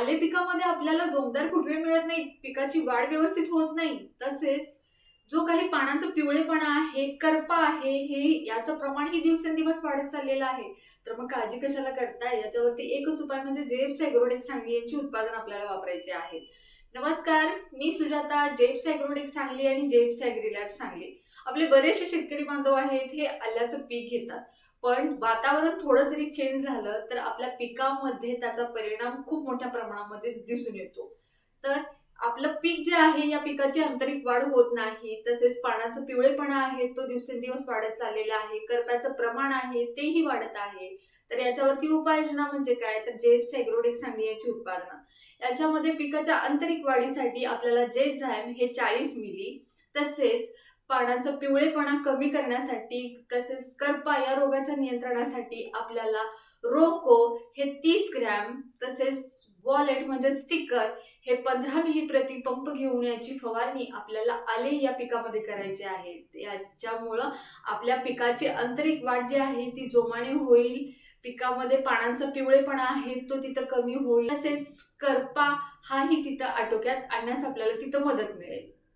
आले पिकामध्ये आपल्याला जोमदार फुटवे मिळत नाही, पिकाची वाढ व्यवस्थित होत नाही, तसेच जो काही पानांचा पिवळेपणा आहे, करपा आहे, हे याचं प्रमाण ही दिवसेंदिवस वाढत चाललेलं आहे. तर मग काळजी कशाला करताय? याच्यावरती एकच उपाय म्हणजे जेप्स ॲग्रोटेक सांगली यांची उत्पादन आपल्याला वापरायचे आहेत. नमस्कार, मी सुजाता, जेप्स ॲग्रोटेक सांगली आणि जेप्स ॲग्रीलॅब सांगली. आपले बरेचसे शेतकरी बांधव आहेत हे आल्याचं पीक घेतात, पण वातावरण थोडं जरी चेंज झालं तर आपल्या पिकामध्ये त्याचा परिणाम खूप मोठ्या प्रमाणामध्ये दिसून येतो. तर आपलं पीक जे आहे या पिकाची आंतरिक वाढ होत नाही, तसेच पानाचा पिवळेपणा आहे तो दिवसेंदिवस वाढत चाललेला आहे, करपाचं प्रमाण आहे तेही वाढत आहे. तर याच्यावरती उपाययोजना म्हणजे काय, तर जेप्स ॲग्रोटेक सांगली यांची उत्पादनं. याच्यामध्ये पिकाच्या आंतरिक वाढीसाठी आपल्याला जेझाइम हे 40 मिली, तसेच पानाचा पिवळेपणा कमी करण्यासाठी, तसेच करपा या रोगाच्या नियंत्रणासाठी आपल्याला रोको हे 30 ग्रॅम, तसेच वॉलेट म्हणजे स्टिकर हे 15 मिली प्रति पंप घेऊन याची फवारणी आपल्याला आले या पिकामध्ये करायची आहे. याच्यामुळं आपल्या पिकाची आंतरिक वाढ जी आहे ती जोमाने होईल, पिकामध्ये पानांचा पिवळेपणा आहे तो तिथं कमी होईल, तसेच करपा हाही तिथं आटोक्यात आणण्यास आपल्याला तिथं मदत मिळेल.